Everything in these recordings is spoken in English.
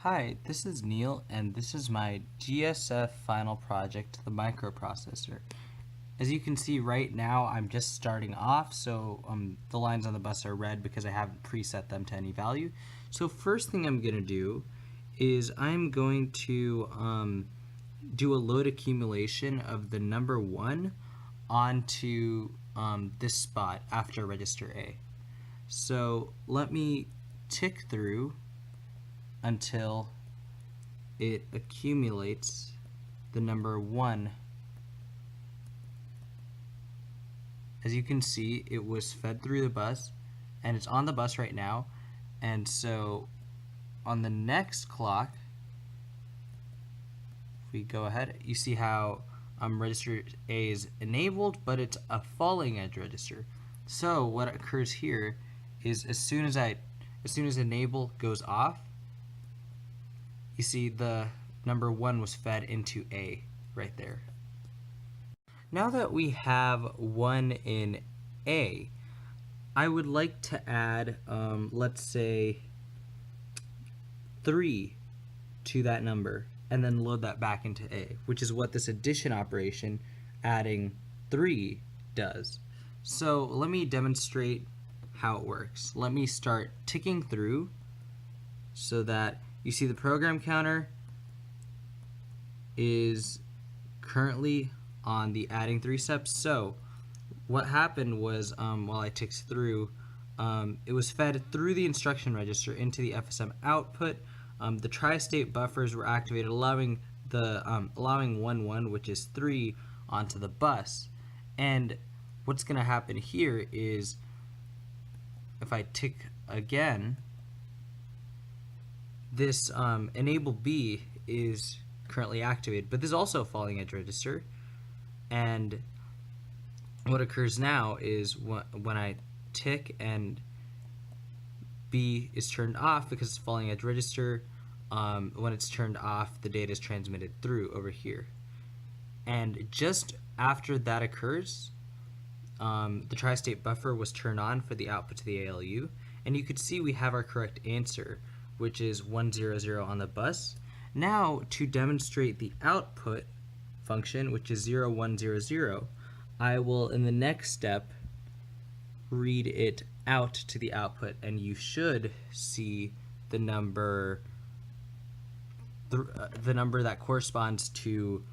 Hi, this is Neel, and this is my DSF final project, the microprocessor. As you can see right now, I'm just starting off, so the lines on the bus are red because I haven't preset them to any value. So first thing I'm going to do is I'm going to do a load accumulation of the number 1 onto this spot after register A. So let me tick through until it accumulates the number 1. As you can see, it was fed through the bus, and it's on the bus right now. And so on the next clock, if we go ahead, you see how register A is enabled, but it's a falling edge register. So what occurs here is as soon as enable goes off, you see the number 1 was fed into A right there. Now that we have 1 in A, I would like to add, let's say, 3 to that number and then load that back into A, which is what this addition operation, adding 3, does. So let me demonstrate how it works. Let me start ticking through so that you see the program counter is currently on the adding 3 steps. So what happened was while I ticked through, it was fed through the instruction register into the FSM output. The tri-state buffers were activated, allowing 1, which is 3, onto the bus. And what's going to happen here is if I tick again, this enable B is currently activated, but this is also a falling edge register. And what occurs now is when I tick and B is turned off because it's a falling edge register, when it's turned off, the data is transmitted through over here. And just after that occurs, the tri-state buffer was turned on for the output to the ALU, and you could see we have our correct answer, which is 100 on the bus. Now, to demonstrate the output function, which is 0100, I will, in the next step, read it out to the output, and you should see the number that corresponds to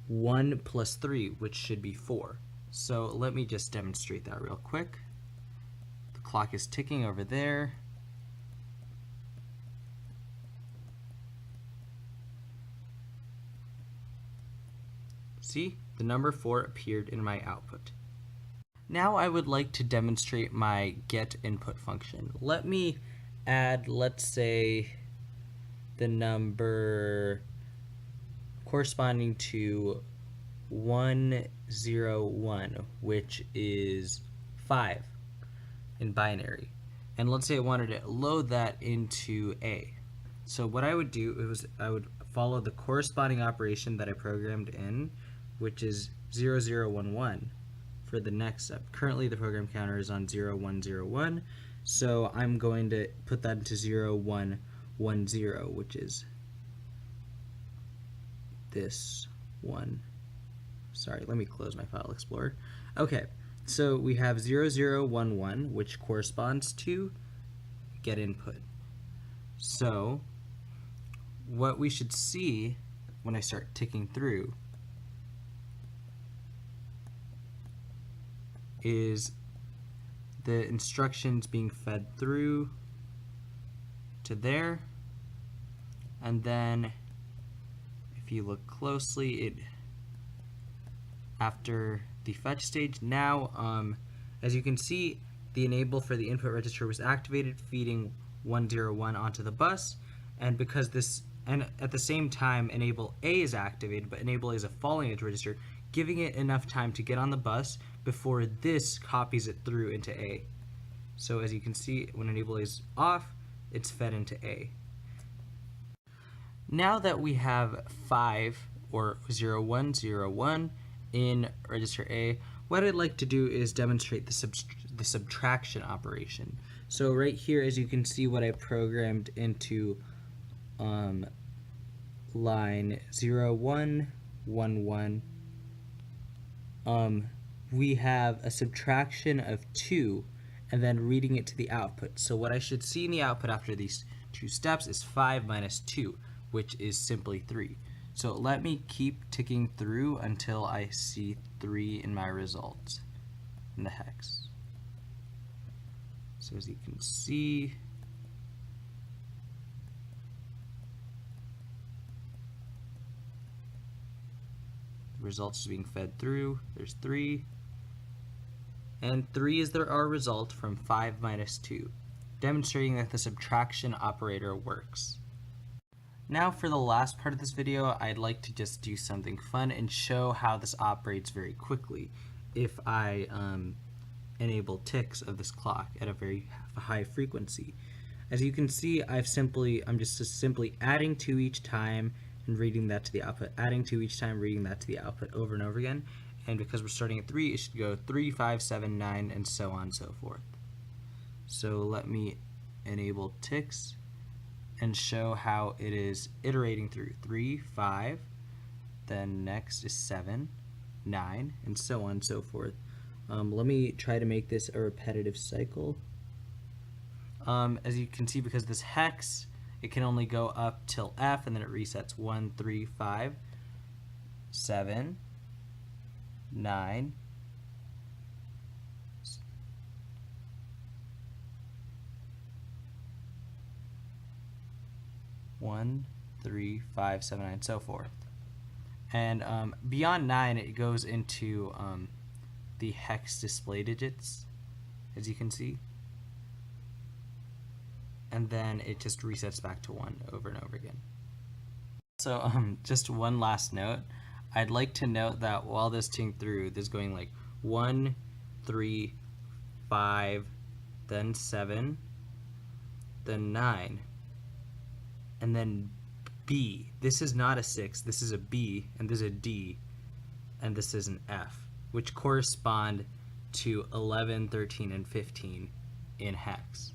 1 plus 3, which should be 4. So let me just demonstrate that real quick. The clock is ticking over there. See, the number 4 appeared in my output. Now I would like to demonstrate my get input function. Let me add, let's say, the number corresponding to 101, which is 5 in binary. And let's say I wanted to load that into A. So what I would do is I would follow the corresponding operation that I programmed in, which is 0011 for the next step. Currently the program counter is on 0101, so I'm going to put that into 0110, which is this one. Sorry, let me close my file explorer. Okay, so we have 0011, which corresponds to get input. So what we should see when I start ticking through is the instructions being fed through to there, and then if you look closely, after the fetch stage, now as you can see, the enable for the input register was activated, feeding 101 onto the bus, and because this, and at the same time enable A is activated, but enable A is a falling edge register, giving it enough time to get on the bus before this copies it through into A. So as you can see, when enable A is off, it's fed into A. Now that we have 5 or 0101 in register A, what I'd like to do is demonstrate the subtraction operation. So right here, as you can see, what I programmed into line 0, 1, 1, 1, we have a subtraction of 2 and then reading it to the output. So what I should see in the output after these two steps is 5 minus 2, which is simply 3. So let me keep ticking through until I see 3 in my results in the hex. So as you can see, the results are being fed through. There's 3. And 3 is our result from 5 minus 2, demonstrating that the subtraction operator works. Now for the last part of this video, I'd like to just do something fun and show how this operates very quickly if I enable ticks of this clock at a very high frequency. As you can see, I'm just simply adding 2 each time and reading that to the output, adding 2 each time, reading that to the output over and over again. And because we're starting at 3, it should go 3, 5, 7, 9, and so on and so forth. So let me enable ticks and show how it is iterating through 3, 5, then next is 7, 9, and so on and so forth. Let me try to make this a repetitive cycle. As you can see, because this hex, it can only go up till F, and then it resets 1, 3, 5, 7, 9, 1, 3, 5, 7, 9, and so forth. And beyond 9, it goes into the hex display digits, as you can see. And then it just resets back to 1 over and over again. So just one last note. I'd like to note that while this ticking through, this is going like 1, 3, 5, then 7, then 9, and then B. This is not a 6, this is a B, and this is a D, and this is an F, which correspond to 11, 13, and 15 in hex.